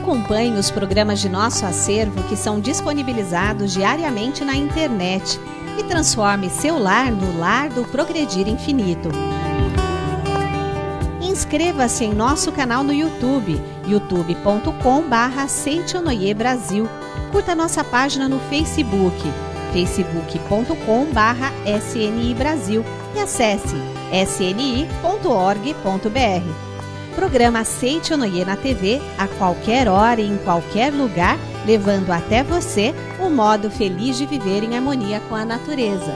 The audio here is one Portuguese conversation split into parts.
Acompanhe os programas de nosso acervo que são disponibilizados diariamente na internet e transforme seu lar no lar do Progredir Infinito. Inscreva-se em nosso canal no YouTube, youtube.com/Seitonoi Brasil. Curta nossa página no Facebook, facebook.com/SNI Brasil e acesse sni.org.br. Programa Seitonoi na TV, a qualquer hora e em qualquer lugar, levando até você o modo feliz de viver em harmonia com a natureza.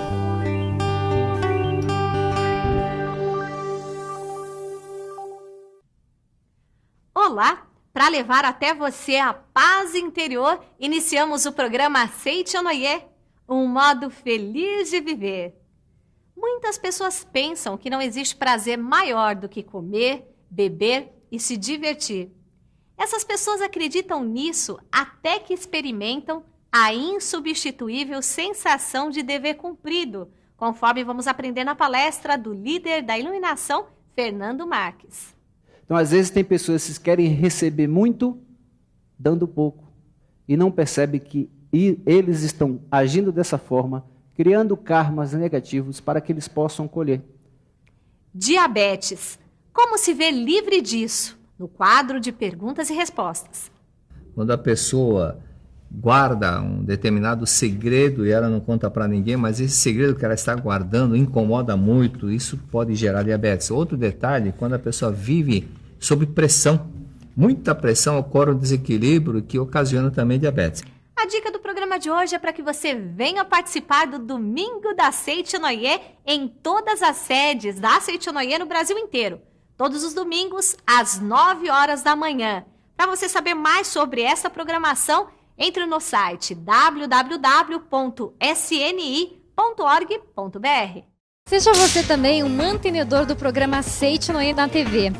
Olá! Para levar até você a paz interior, iniciamos o programa Seitonoi, um modo feliz de viver. Muitas pessoas pensam que não existe prazer maior do que comer, beber e se divertir. Essas pessoas acreditam nisso até que experimentam a insubstituível sensação de dever cumprido, conforme vamos aprender na palestra do líder da iluminação, Fernando Marques. Então, às vezes, tem pessoas que querem receber muito, dando pouco, e não percebem que eles estão agindo dessa forma, criando karmas negativos para que eles possam colher. Diabetes. Como se ver livre disso? No quadro de perguntas e respostas. Quando a pessoa guarda um determinado segredo e ela não conta para ninguém, mas esse segredo que ela está guardando incomoda muito, isso pode gerar diabetes. Outro detalhe, quando a pessoa vive sob pressão, muita pressão, ocorre um desequilíbrio que ocasiona também diabetes. A dica do programa de hoje é para que você venha participar do Domingo da Seitonoi em todas as sedes da Seitonoi no Brasil inteiro. Todos os domingos, às 9 horas da manhã. Para você saber mais sobre essa programação, entre no site www.sni.org.br. Seja você também um mantenedor do programa Seitonoi na TV.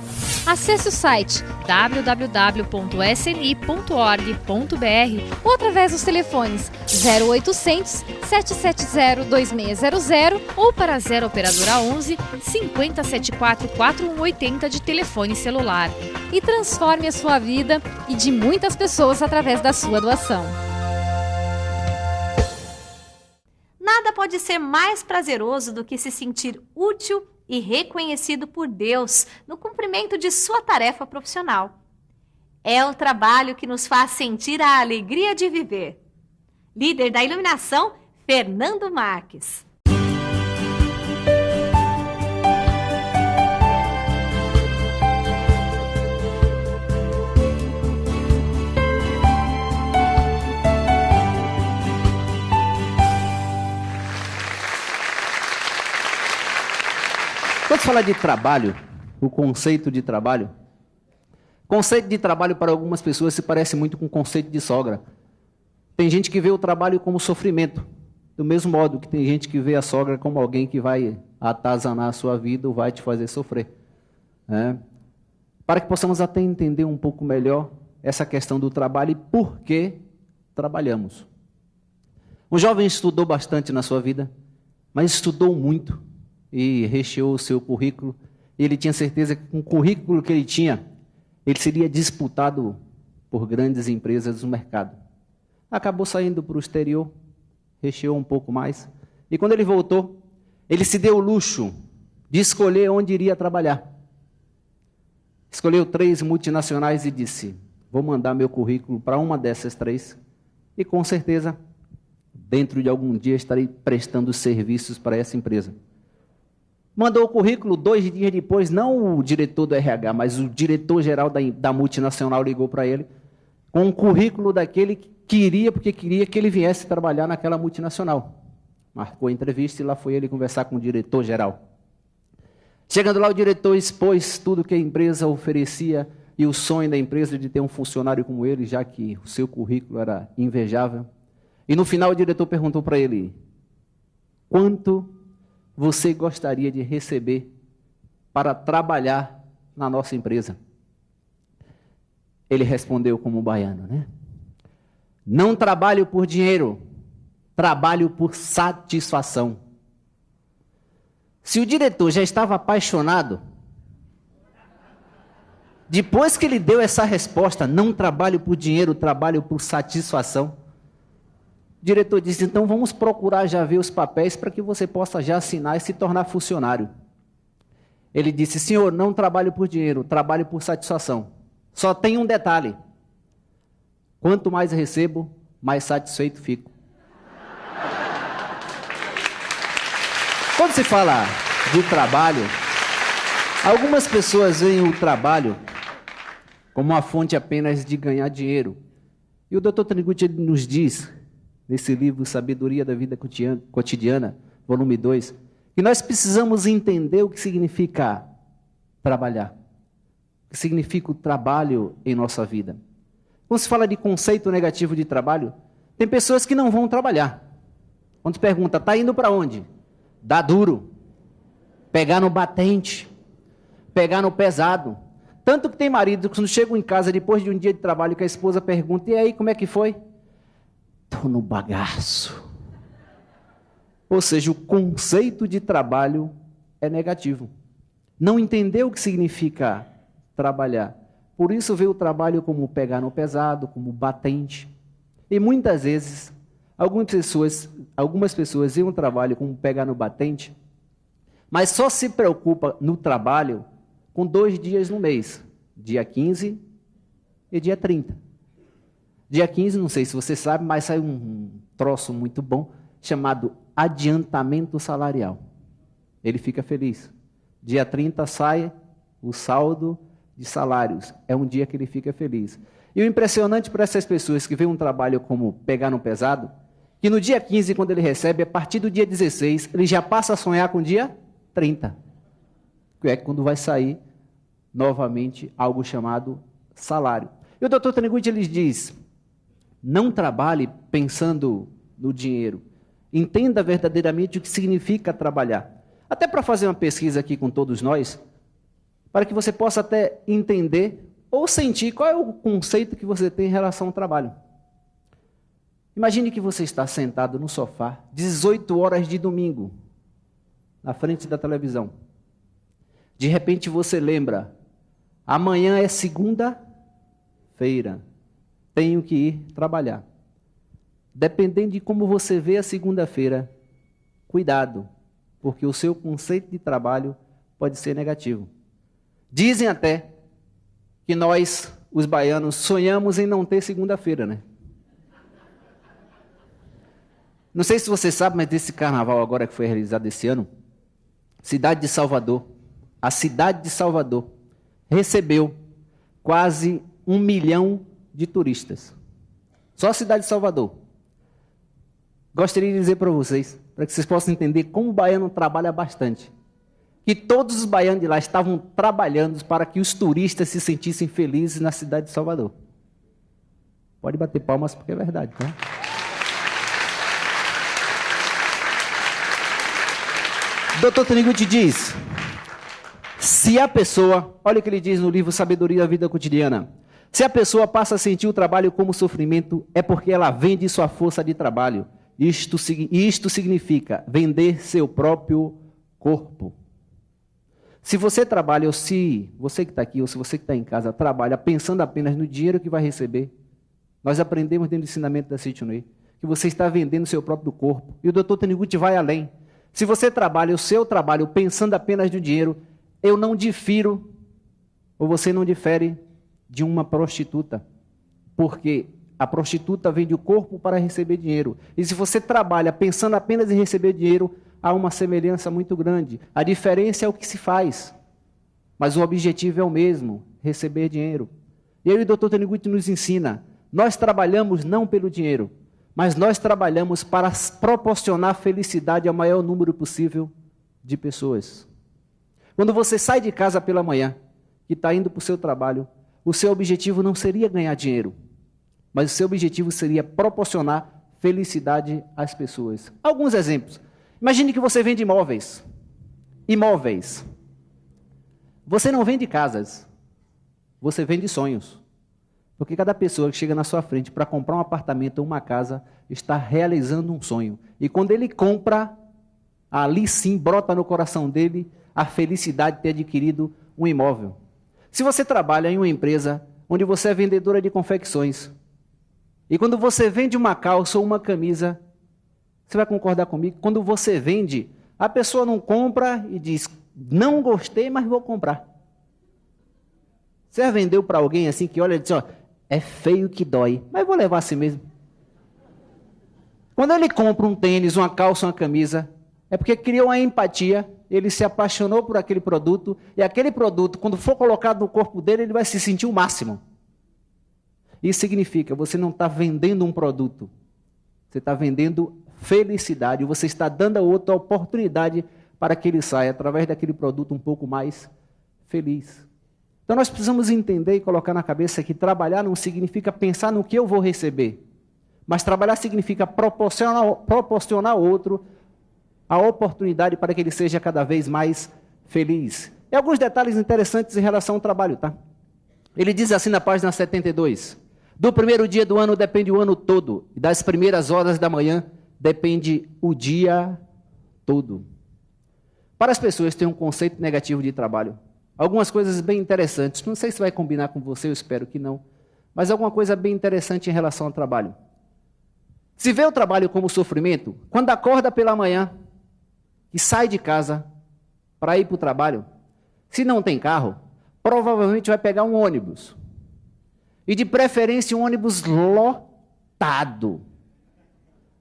Acesse o site www.sni.org.br ou através dos telefones 0800 770 2600 ou para 0 operadora 11 5074 4180 de telefone celular. E transforme a sua vida e de muitas pessoas através da sua doação. Nada pode ser mais prazeroso do que se sentir útil e reconhecido por Deus no cumprimento de sua tarefa profissional. É o trabalho que nos faz sentir a alegria de viver. Líder da iluminação, Fernando Marques. Quando se fala de trabalho, o conceito de trabalho para algumas pessoas se parece muito com o conceito de sogra. Tem gente que vê o trabalho como sofrimento, do mesmo modo que tem gente que vê a sogra como alguém que vai atazanar a sua vida ou vai te fazer sofrer. Para que possamos até entender um pouco melhor essa questão do trabalho e por que trabalhamos. Um jovem estudou bastante na sua vida, mas estudou muito e recheou o seu currículo. Ele tinha certeza que com o currículo que ele tinha, ele seria disputado por grandes empresas do mercado. Acabou saindo para o exterior, recheou um pouco mais, e quando ele voltou, ele se deu o luxo de escolher onde iria trabalhar. Escolheu 3 multinacionais e disse: vou mandar meu currículo para uma dessas 3, e com certeza, dentro de algum dia, estarei prestando serviços para essa empresa. Mandou o currículo, 2 dias depois, não o diretor do RH, mas o diretor-geral da multinacional ligou para ele, com um currículo daquele que queria, porque queria que ele viesse trabalhar naquela multinacional. Marcou a entrevista e lá foi ele conversar com o diretor-geral. Chegando lá, o diretor expôs tudo que a empresa oferecia e o sonho da empresa de ter um funcionário como ele, já que o seu currículo era invejável. E no final o diretor perguntou para ele: quanto você gostaria de receber para trabalhar na nossa empresa? Ele respondeu como baiano, né? Não trabalho por dinheiro, trabalho por satisfação. Se o diretor já estava apaixonado, Depois que ele deu essa resposta, não trabalho por dinheiro, trabalho por satisfação, o diretor disse, então vamos procurar já ver os papéis para que você possa já assinar e se tornar funcionário. Ele disse, senhor, não trabalho por dinheiro, trabalho por satisfação. Só tem um detalhe, quanto mais recebo, mais satisfeito fico. Quando se fala de trabalho, algumas pessoas veem o trabalho como uma fonte apenas de ganhar dinheiro. E o Dr. Taniguchi nos diz, nesse livro Sabedoria da Vida Cotidiana, volume 2, que nós precisamos entender o que significa trabalhar, o que significa o trabalho em nossa vida. Quando se fala de conceito negativo de trabalho, tem pessoas que não vão trabalhar. Quando se pergunta, está indo para onde? Dá duro, pegar no batente, pegar no pesado. Tanto que tem marido que quando chegam em casa depois de um dia de trabalho que a esposa pergunta, e aí, como é que foi? Estou no bagaço. Ou seja, o conceito de trabalho é negativo. Não entendeu o que significa trabalhar. Por isso vê o trabalho como pegar no pesado, como batente. E muitas vezes, algumas pessoas veem o trabalho como pegar no batente, mas só se preocupa no trabalho com 2 dias no mês, dia 15 e dia 30. Dia 15, não sei se você sabe, mas sai um troço muito bom, chamado adiantamento salarial. Ele fica feliz. Dia 30 sai o saldo de salários. É um dia que ele fica feliz. E o impressionante para essas pessoas que veem um trabalho como pegar no pesado, que no dia 15, quando ele recebe, a partir do dia 16, ele já passa a sonhar com o dia 30. Que é quando vai sair novamente algo chamado salário. E o Dr. Taniguchi ele diz, não trabalhe pensando no dinheiro. Entenda verdadeiramente o que significa trabalhar. Até para fazer uma pesquisa aqui com todos nós, para que você possa até entender ou sentir qual é o conceito que você tem em relação ao trabalho. Imagine que você está sentado no sofá, 18 horas de domingo, na frente da televisão. De repente você lembra, amanhã é segunda-feira, tenho que ir trabalhar. Dependendo de como você vê a segunda-feira, cuidado, porque o seu conceito de trabalho pode ser negativo. Dizem até que nós, os baianos, sonhamos em não ter segunda-feira, né? Não sei se você sabe, mas desse carnaval agora que foi realizado esse ano, cidade de Salvador, a cidade de Salvador recebeu quase 1 milhão de turistas. Só a cidade de Salvador. Gostaria de dizer para vocês, para que vocês possam entender como o baiano trabalha bastante, que todos os baianos de lá estavam trabalhando para que os turistas se sentissem felizes na cidade de Salvador. Pode bater palmas porque é verdade, tá? Dr. Taniguchi diz, se a pessoa, olha o que ele diz no livro Sabedoria da Vida Cotidiana, se a pessoa passa a sentir o trabalho como sofrimento, é porque ela vende sua força de trabalho. Isto significa vender seu próprio corpo. Se você trabalha, ou se você que está aqui, ou se você que está em casa, trabalha pensando apenas no dinheiro que vai receber, nós aprendemos dentro do ensinamento da Seitonei, que você está vendendo seu próprio corpo. E o Dr. Taniguchi vai além. Se você trabalha o seu trabalho pensando apenas no dinheiro, eu não difiro, ou você não difere de uma prostituta, porque a prostituta vende o corpo para receber dinheiro. E se você trabalha pensando apenas em receber dinheiro, há uma semelhança muito grande. A diferença é o que se faz, mas o objetivo é o mesmo, receber dinheiro. E aí o Dr. Taniguchi nos ensina, nós trabalhamos não pelo dinheiro, mas nós trabalhamos para proporcionar felicidade ao maior número possível de pessoas. Quando você sai de casa pela manhã, e está indo para o seu trabalho, o seu objetivo não seria ganhar dinheiro, mas o seu objetivo seria proporcionar felicidade às pessoas. Alguns exemplos. Imagine que você vende imóveis. Imóveis. Você não vende casas, você vende sonhos. Porque cada pessoa que chega na sua frente para comprar um apartamento ou uma casa está realizando um sonho. E quando ele compra, ali sim brota no coração dele a felicidade de ter adquirido um imóvel. Se você trabalha em uma empresa onde você é vendedora de confecções, e quando você vende uma calça ou uma camisa, você vai concordar comigo? Quando você vende, a pessoa não compra e diz, não gostei, mas vou comprar. Você já vendeu para alguém assim que olha e diz, ó, é feio que dói, mas vou levar assim mesmo. Quando ele compra um tênis, uma calça, uma camisa, é porque criou uma empatia, ele se apaixonou por aquele produto, e aquele produto, quando for colocado no corpo dele, ele vai se sentir o máximo. Isso significa, você não está vendendo um produto, você está vendendo felicidade, você está dando a outro a oportunidade para que ele saia, através daquele produto, um pouco mais feliz. Então nós precisamos entender e colocar na cabeça que trabalhar não significa pensar no que eu vou receber, mas trabalhar significa proporcionar ao outro a oportunidade para que ele seja cada vez mais feliz. E alguns detalhes interessantes em relação ao trabalho, tá? Ele diz assim na página 72, do primeiro dia do ano depende o ano todo, e das primeiras horas da manhã depende o dia todo. Para as pessoas que têm um conceito negativo de trabalho, algumas coisas bem interessantes, não sei se vai combinar com você, eu espero que não, mas alguma coisa bem interessante em relação ao trabalho. Se vê o trabalho como sofrimento, quando acorda pela manhã e sai de casa para ir para o trabalho, se não tem carro, provavelmente vai pegar um ônibus. E de preferência um ônibus lotado.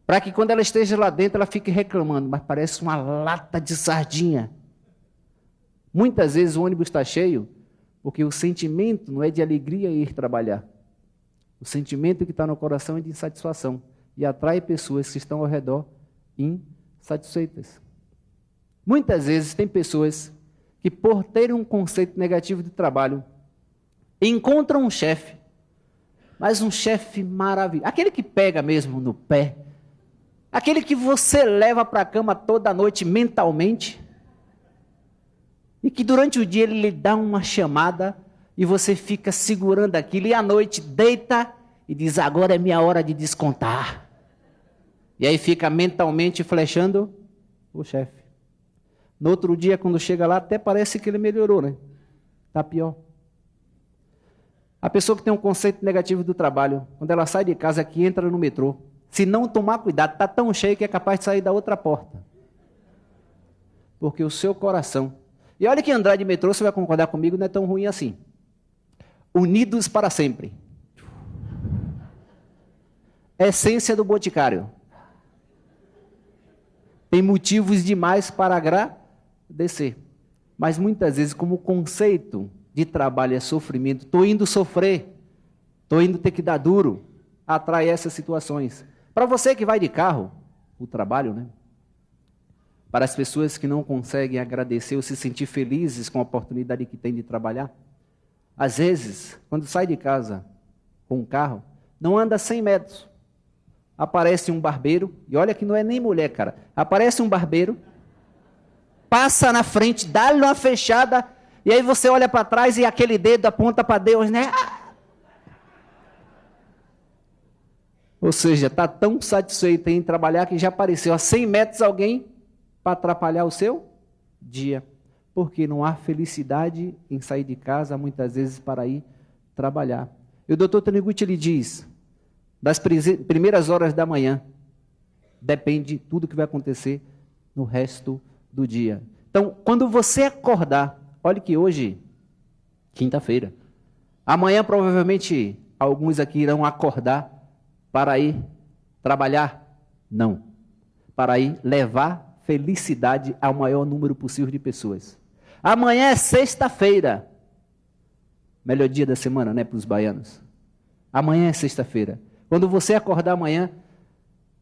Para que quando ela esteja lá dentro, ela fique reclamando, mas parece uma lata de sardinha. Muitas vezes o ônibus está cheio, porque o sentimento não é de alegria ir trabalhar. O sentimento que está no coração é de insatisfação. E atrai pessoas que estão ao redor insatisfeitas. Muitas vezes tem pessoas que, por terem um conceito negativo de trabalho, encontram um chefe, mas um chefe maravilhoso, aquele que pega mesmo no pé, aquele que você leva para a cama toda noite mentalmente, e que durante o dia ele lhe dá uma chamada, e você fica segurando aquilo, e à noite deita e diz, agora é minha hora de descontar. E aí fica mentalmente flechando o chefe. No outro dia, quando chega lá, até parece que ele melhorou, né? Está pior. A pessoa que tem um conceito negativo do trabalho, quando ela sai de casa, que entra no metrô, se não tomar cuidado, está tão cheio que é capaz de sair da outra porta. Porque o seu coração... E olha que andar de metrô, você vai concordar comigo, não é tão ruim assim. Unidos para sempre. Essência do Boticário. Tem motivos demais para agradecer. Mas muitas vezes, como o conceito de trabalho é sofrimento, estou indo sofrer, estou indo ter que dar duro, atrai essas situações. Para você que vai de carro, o trabalho, né? Para as pessoas que não conseguem agradecer ou se sentir felizes com a oportunidade que tem de trabalhar, às vezes, quando sai de casa com um carro, não anda 100 metros. Aparece um barbeiro, e olha que não é nem mulher, cara. Aparece um barbeiro, passa na frente, dá-lhe uma fechada, e aí você olha para trás e aquele dedo aponta para Deus, né? Ou seja, está tão satisfeito em trabalhar que já apareceu a 100 metros alguém para atrapalhar o seu dia. Porque não há felicidade em sair de casa, muitas vezes, para ir trabalhar. E o Dr. Taniguchi, ele diz, das primeiras horas da manhã, depende de tudo que vai acontecer no resto do dia. Então, quando você acordar, olhe que hoje, quinta-feira, amanhã provavelmente alguns aqui irão acordar para ir trabalhar? Não. Para ir levar felicidade ao maior número possível de pessoas. Amanhã é sexta-feira. Melhor dia da semana, né, para os baianos. Amanhã é sexta-feira. Quando você acordar amanhã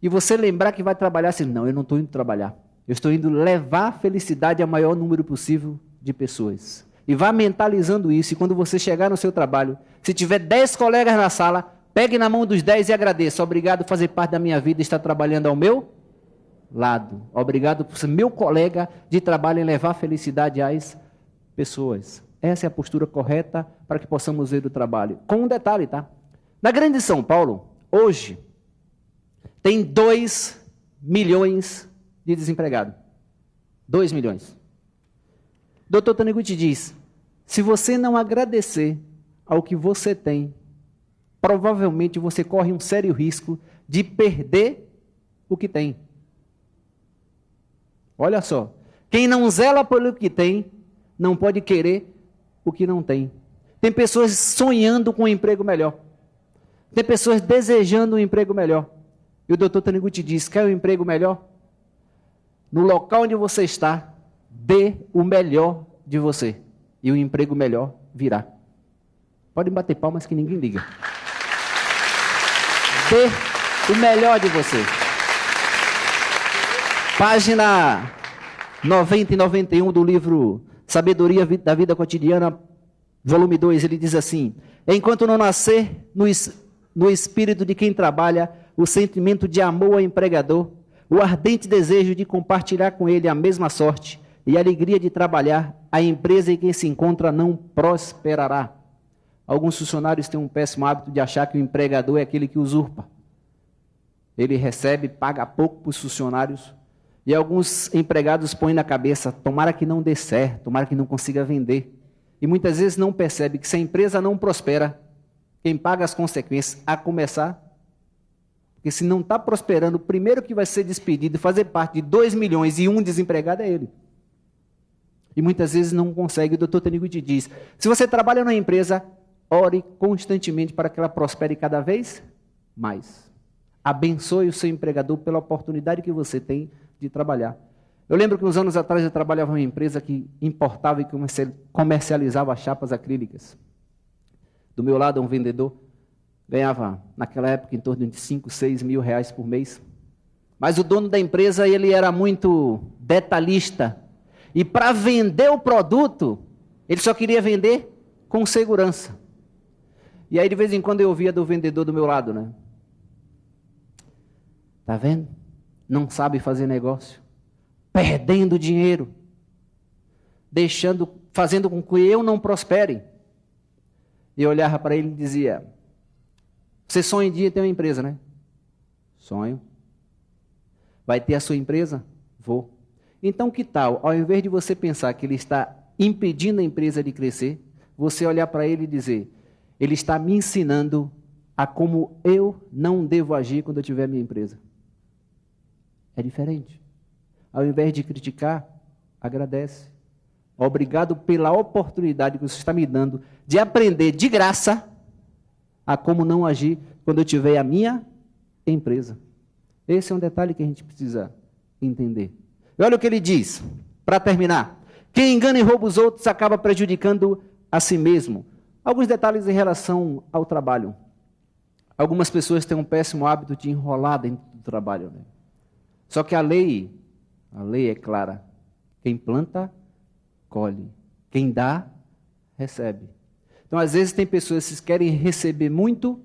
e você lembrar que vai trabalhar, assim, não, eu não estou indo trabalhar. Eu estou indo levar felicidade ao maior número possível de pessoas. E vá mentalizando isso. E quando você chegar no seu trabalho, se tiver 10 colegas na sala, pegue na mão dos 10 e agradeça. Obrigado por fazer parte da minha vida e estar trabalhando ao meu lado. Obrigado por ser meu colega de trabalho em levar felicidade às pessoas. Essa é a postura correta para que possamos ver o trabalho. Com um detalhe, tá? Na Grande São Paulo, hoje, tem 2 milhões de desempregados. 2 milhões. Dr. Taniguchi diz, Se você não agradecer ao que você tem, provavelmente você corre um sério risco de perder o que tem. Olha só, quem não zela pelo que tem, não pode querer o que não tem. Tem pessoas sonhando com um emprego melhor. Tem pessoas desejando um emprego melhor. E o Dr. Taniguchi diz, quer um emprego melhor? No local onde você está, dê o melhor de você. E o emprego melhor virá. Podem bater palmas que ninguém liga. Dê o melhor de você. Página 90 e 91 do livro Sabedoria da Vida Cotidiana, volume 2, ele diz assim: enquanto não nascer no espírito de quem trabalha o sentimento de amor ao empregador, o ardente desejo de compartilhar com ele a mesma sorte e a alegria de trabalhar, a empresa em que se encontra não prosperará. Alguns funcionários têm um péssimo hábito de achar que o empregador é aquele que usurpa. Ele recebe, paga pouco para os funcionários, e alguns empregados põem na cabeça, tomara que não dê certo, tomara que não consiga vender. E muitas vezes não percebe que se a empresa não prospera, quem paga as consequências, a começar, porque se não está prosperando, o primeiro que vai ser despedido e fazer parte de 2 milhões e um desempregado é ele. E muitas vezes não consegue. O Dr. Taniguchi diz, se você trabalha numa empresa, ore constantemente para que ela prospere cada vez mais. Abençoe o seu empregador pela oportunidade que você tem de trabalhar. Eu lembro que uns anos atrás eu trabalhava em uma empresa que importava e comercializava chapas acrílicas. Do meu lado, um vendedor ganhava, naquela época, em torno de 5, 6 mil reais por mês. Mas o dono da empresa, ele era muito detalhista. E para vender o produto, ele só queria vender com segurança. E aí, de vez em quando, eu ouvia do vendedor do meu lado, né? Tá vendo? Não sabe fazer negócio. Perdendo dinheiro. Fazendo com que eu não prospere. E eu olhava para ele e dizia, você sonha em dia ter uma empresa, né? Sonho. Vai ter a sua empresa? Vou. Então, que tal, ao invés de você pensar que ele está impedindo a empresa de crescer, você olhar para ele e dizer, ele está me ensinando a como eu não devo agir quando eu tiver minha empresa. É diferente. Ao invés de criticar, agradece. Obrigado pela oportunidade que você está me dando de aprender de graça a como não agir quando eu tiver a minha empresa. Esse é um detalhe que a gente precisa entender. E olha o que ele diz, para terminar. Quem engana e rouba os outros acaba prejudicando a si mesmo. Alguns detalhes em relação ao trabalho. Algumas pessoas têm um péssimo hábito de enrolar dentro do trabalho, né? Só que a lei é clara. Quem planta, colhe. Quem dá, recebe. Então, às vezes, tem pessoas que querem receber muito,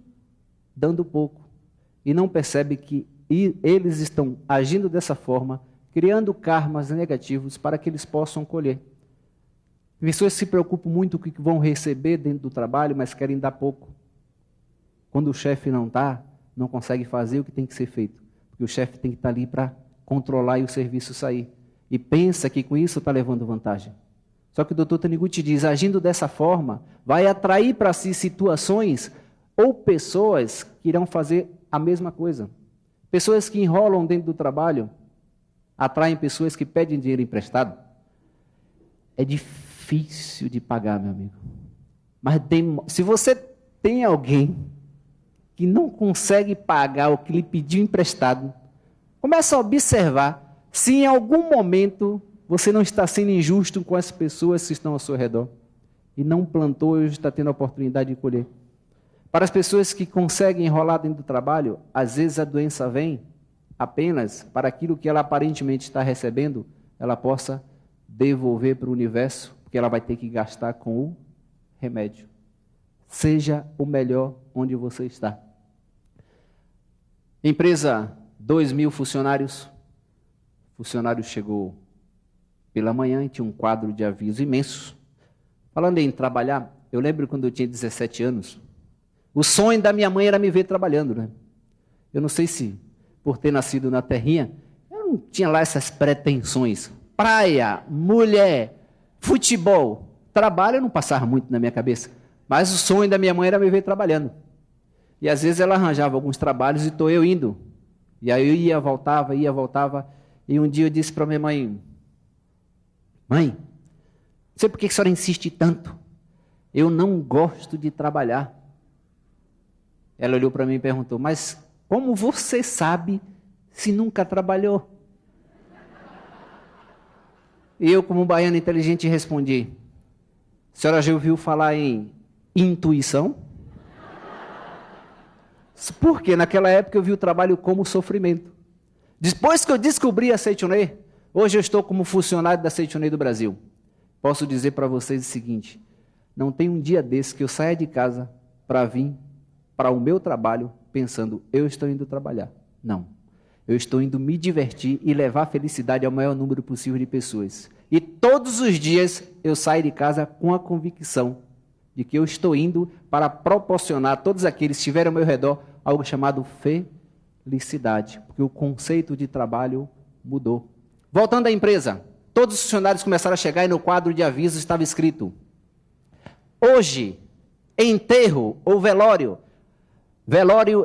dando pouco. E não percebem que eles estão agindo dessa forma, criando karmas negativos para que eles possam colher. Pessoas se preocupam muito com o que vão receber dentro do trabalho, mas querem dar pouco. Quando o chefe não está, não consegue fazer o que tem que ser feito. Porque o chefe tem que estar ali para controlar e o serviço sair. E pensa que com isso está levando vantagem. Só que o Dr. Taniguchi diz, agindo dessa forma, vai atrair para si situações ou pessoas que irão fazer a mesma coisa. Pessoas que enrolam dentro do trabalho, atraem pessoas que pedem dinheiro emprestado. É difícil de pagar, meu amigo. Mas se você tem alguém que não consegue pagar o que lhe pediu emprestado, começa a observar se em algum momento você não está sendo injusto com as pessoas que estão ao seu redor e não plantou e hoje está tendo a oportunidade de colher. Para as pessoas que conseguem enrolar dentro do trabalho, às vezes a doença vem apenas para aquilo que ela aparentemente está recebendo, ela possa devolver para o universo, porque ela vai ter que gastar com o remédio. Seja o melhor onde você está. Empresa, 2.000 funcionários. O funcionário chegou pela manhã e tinha um quadro de aviso imenso. Falando em trabalhar, eu lembro quando eu tinha 17 anos, o sonho da minha mãe era me ver trabalhando, né? Eu não sei se, por ter nascido na terrinha, eu não tinha lá essas pretensões. Praia, mulher, futebol. trabalho não passava muito na minha cabeça, mas o sonho da minha mãe era me ver trabalhando. E às vezes ela arranjava alguns trabalhos e estou eu indo. E aí eu ia, voltava, e um dia eu disse para minha mãe, mãe, não sei por que a senhora insiste tanto, eu não gosto de trabalhar. Ela olhou para mim e perguntou, mas como você sabe se nunca trabalhou? E eu, como um baiano inteligente, respondi, a senhora já ouviu falar em intuição? Porque naquela época eu vi o trabalho como sofrimento. Depois que eu descobri a Seitonê, hoje eu estou como funcionário da Seitonê do Brasil. Posso dizer para vocês o seguinte, não tem um dia desse que eu saia de casa para vir para o meu trabalho pensando, eu estou indo trabalhar. Não. Eu estou indo me divertir e levar felicidade ao maior número possível de pessoas. E todos os dias eu saio de casa com a convicção de que eu estou indo para proporcionar a todos aqueles que estiverem ao meu redor algo chamado felicidade. Porque o conceito de trabalho mudou. Voltando à empresa, todos os funcionários começaram a chegar e no quadro de avisos estava escrito, hoje, enterro ou velório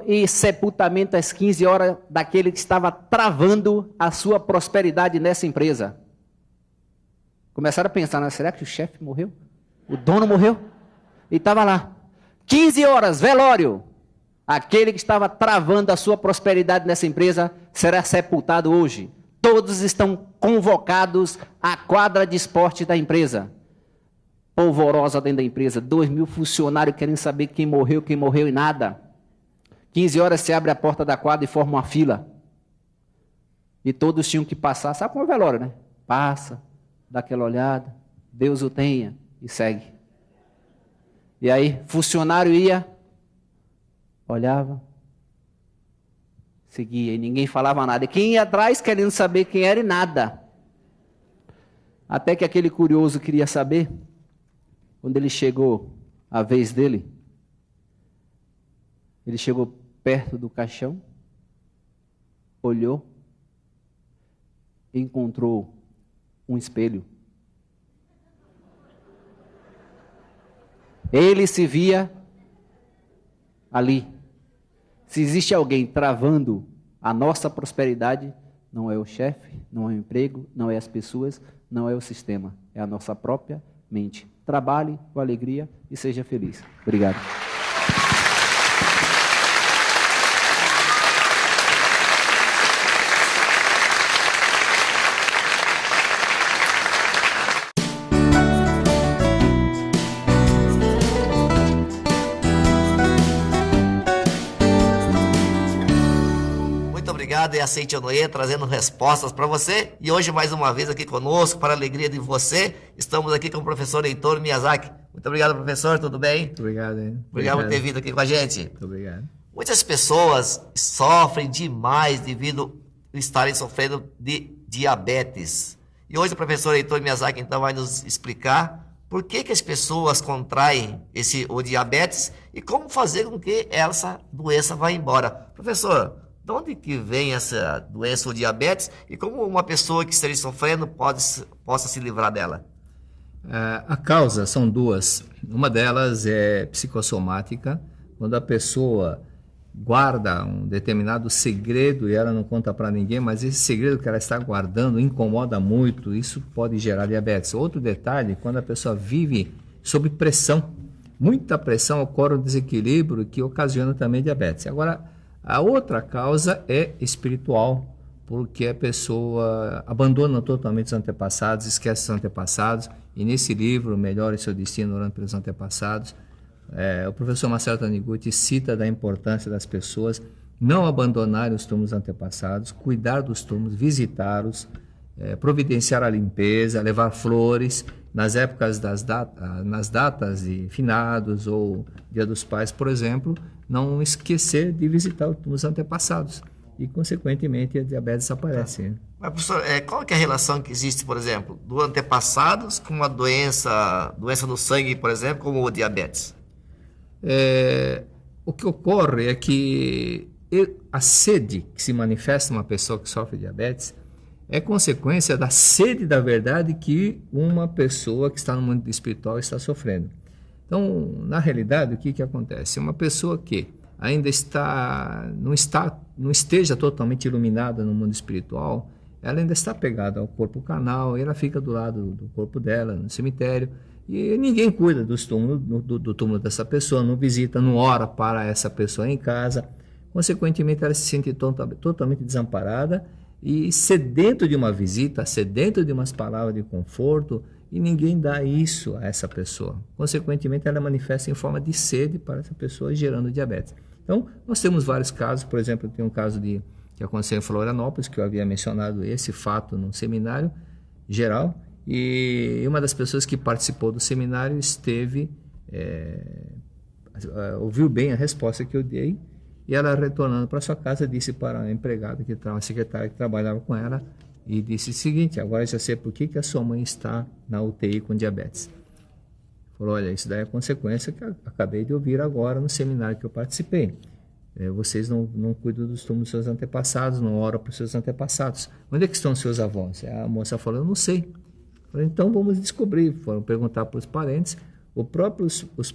e sepultamento às 15 horas daquele que estava travando a sua prosperidade nessa empresa. Começaram a pensar, né? Será que o chefe morreu? O dono morreu? E estava lá. 15 horas, velório. Aquele que estava travando a sua prosperidade nessa empresa será sepultado hoje. Todos estão convocados à quadra de esporte da empresa. Polvorosa dentro da empresa. 2.000 funcionários querendo saber quem morreu e nada. 15 horas se abre a porta da quadra e forma uma fila. E todos tinham que passar, sabe como é o velório, né? Passa, dá aquela olhada, Deus o tenha e segue. E aí, funcionário ia, olhava, seguia e ninguém falava nada. E quem ia atrás querendo saber quem era e nada. Até que aquele curioso queria saber, quando ele chegou a vez dele, ele chegou perto do caixão, olhou, encontrou um espelho. Ele se via ali. Se existe alguém travando a nossa prosperidade, não é o chefe, não é o emprego, não é as pessoas, não é o sistema, é a nossa própria mente. Trabalhe com alegria e seja feliz. Obrigado. E a Seitonê trazendo respostas para você. E hoje, mais uma vez, aqui conosco, para a alegria de você, estamos aqui com o professor Heitor Miyazaki. Muito obrigado, professor. Tudo bem? Muito obrigado, hein? Obrigado por ter vindo aqui com a gente. Muito obrigado. Muitas pessoas sofrem demais devido a estarem sofrendo de diabetes. E hoje o professor Heitor Miyazaki, então, vai nos explicar por que as pessoas contraem o diabetes e como fazer com que essa doença vá embora. Professor, de onde que vem essa doença, o diabetes, e como uma pessoa que esteja sofrendo possa se livrar dela? A causa são duas. Uma delas é psicossomática, quando a pessoa guarda um determinado segredo e ela não conta para ninguém, mas esse segredo que ela está guardando incomoda muito, isso pode gerar diabetes. Outro detalhe, quando a pessoa vive sob pressão, muita pressão, ocorre um desequilíbrio que ocasiona também diabetes. Agora, a outra causa é espiritual, porque a pessoa abandona totalmente os antepassados, esquece os antepassados, e nesse livro, Melhore Seu Destino Orando pelos Antepassados, o professor Marcelo Taniguchi cita da importância das pessoas não abandonarem os túmulos antepassados, cuidar dos túmulos, visitá-los, providenciar a limpeza, levar flores, nas épocas nas datas de finados ou Dia dos Pais, por exemplo, não esquecer de visitar os antepassados e, consequentemente, a diabetes aparece. Mas, professor, qual que é a relação que existe, por exemplo, do antepassados com uma doença no sangue, por exemplo, como o diabetes? O que ocorre é que a sede que se manifesta numa pessoa que sofre de diabetes é consequência da sede da verdade que uma pessoa que está no mundo espiritual está sofrendo. Então, na realidade, o que acontece? Uma pessoa que ainda não esteja totalmente iluminada no mundo espiritual, ela ainda está pegada ao corpo carnal, e ela fica do lado do corpo dela, no cemitério, e ninguém cuida do túmulo dessa pessoa, não visita, não ora para essa pessoa em casa. Consequentemente, ela se sente totalmente desamparada e sedento de uma visita, sedento de umas palavras de conforto, e ninguém dá isso a essa pessoa. Consequentemente, ela manifesta em forma de sede para essa pessoa, gerando diabetes. Então, nós temos vários casos. Por exemplo, tem um caso que aconteceu em Florianópolis, que eu havia mencionado esse fato num seminário geral, e uma das pessoas que participou do seminário ouviu bem a resposta que eu dei, e ela, retornando para sua casa, disse para a empregada, a secretária que trabalhava com ela, e disse o seguinte: agora já sei por que a sua mãe está na UTI com diabetes. Falou: olha, isso daí é a consequência que eu acabei de ouvir agora no seminário que eu participei. Vocês não cuidam dos túmulos dos seus antepassados, não oram para os seus antepassados. Onde é que estão os seus avós? A moça falou: eu não sei. Falei: então vamos descobrir. Foram perguntar para os parentes. Os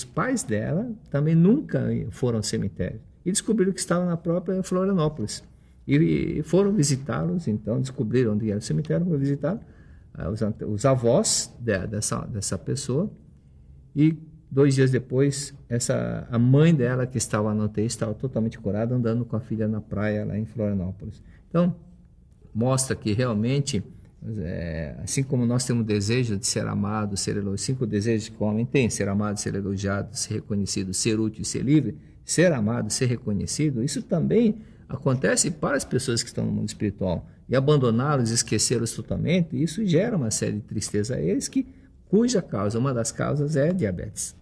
pais dela também nunca foram ao cemitério. E descobriram que estavam na própria Florianópolis. E foram visitá-los, então descobriram onde era o cemitério, foram visitar os avós dessa pessoa. E 2 dias depois, a mãe dela, que estava na UTI, estava totalmente curada, andando com a filha na praia lá em Florianópolis. Então, mostra que realmente, assim como nós temos o desejo de ser amado, ser elogiado, 5 desejos que o homem tem: ser amado, ser elogiado, ser reconhecido, ser útil e ser livre, ser amado, ser reconhecido, isso também acontece para as pessoas que estão no mundo espiritual. E abandoná-los, esquecê-los totalmente, isso gera uma série de tristeza a eles, cuja causa, uma das causas é diabetes.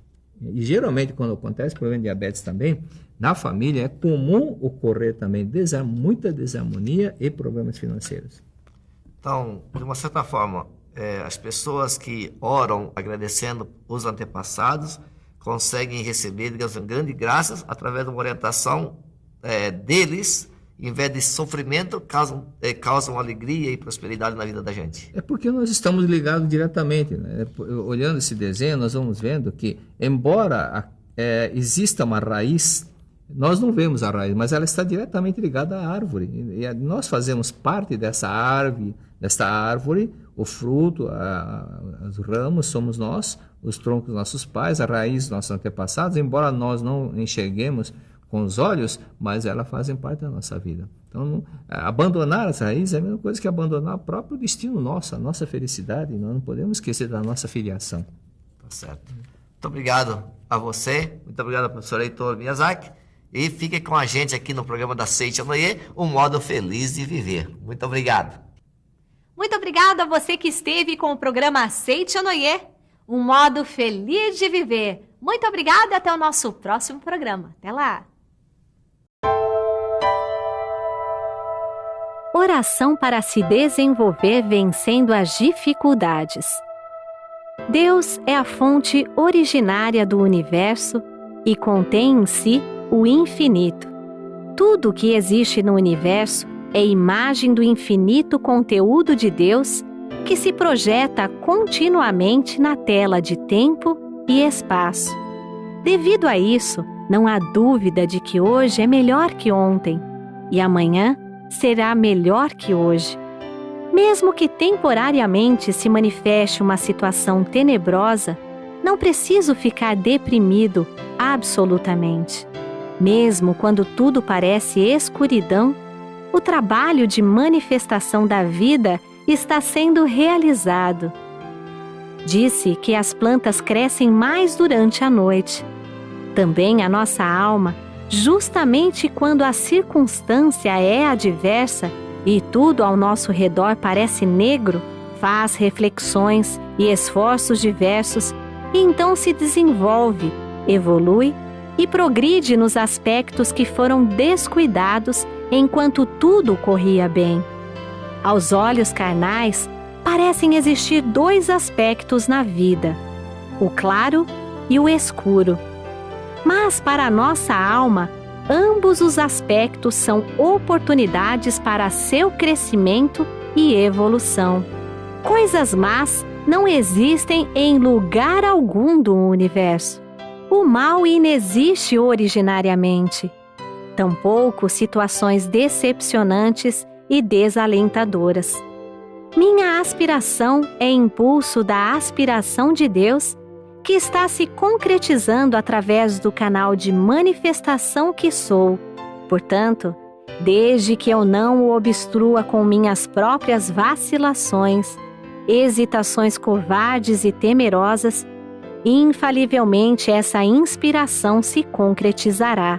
E geralmente, quando acontece problema de diabetes também, na família é comum ocorrer também muita desarmonia e problemas financeiros. Então, de uma certa forma, as pessoas que oram agradecendo os antepassados conseguem receber, digamos, grandes graças através de uma orientação deles, em vez de sofrimento, causam alegria e prosperidade na vida da gente. É porque nós estamos ligados diretamente, né? Olhando esse desenho, nós vamos vendo que, embora exista uma raiz, nós não vemos a raiz, mas ela está diretamente ligada à árvore. E nós fazemos parte dessa árvore, o fruto, os ramos somos nós, os troncos nossos pais, a raiz nossos antepassados, embora nós não enxerguemos com os olhos, mas elas fazem parte da nossa vida. Então, abandonar as raízes é a mesma coisa que abandonar o próprio destino nosso, a nossa felicidade. Nós não podemos esquecer da nossa filiação. Tá certo. Muito obrigado a você, muito obrigado ao professor Heitor Miyazaki, e fique com a gente aqui no programa da Seiichi Noye, um modo feliz de viver. Muito obrigado. Muito obrigado a você que esteve com o programa Seiichi Noye, um modo feliz de viver. Muito obrigada e até o nosso próximo programa. Até lá! Oração para se desenvolver vencendo as dificuldades. Deus é a fonte originária do universo e contém em si o infinito. Tudo o que existe no universo é imagem do infinito conteúdo de Deus que se projeta continuamente na tela de tempo e espaço. Devido a isso, não há dúvida de que hoje é melhor que ontem e amanhã será melhor que hoje. Mesmo que temporariamente se manifeste uma situação tenebrosa, não preciso ficar deprimido absolutamente. Mesmo quando tudo parece escuridão, o trabalho de manifestação da vida está sendo realizado. Disse que as plantas crescem mais durante a noite. Também a nossa alma, justamente quando a circunstância é adversa e tudo ao nosso redor parece negro, faz reflexões e esforços diversos e então se desenvolve, evolui e progride nos aspectos que foram descuidados enquanto tudo corria bem. Aos olhos carnais, parecem existir 2 aspectos na vida, o claro e o escuro. Mas para a nossa alma, ambos os aspectos são oportunidades para seu crescimento e evolução. Coisas más não existem em lugar algum do universo. O mal inexiste originariamente. Tampouco situações decepcionantes e desalentadoras. Minha aspiração é impulso da aspiração de Deus, que está se concretizando através do canal de manifestação que sou. Portanto, desde que eu não o obstrua com minhas próprias vacilações, hesitações covardes e temerosas, infalivelmente essa inspiração se concretizará.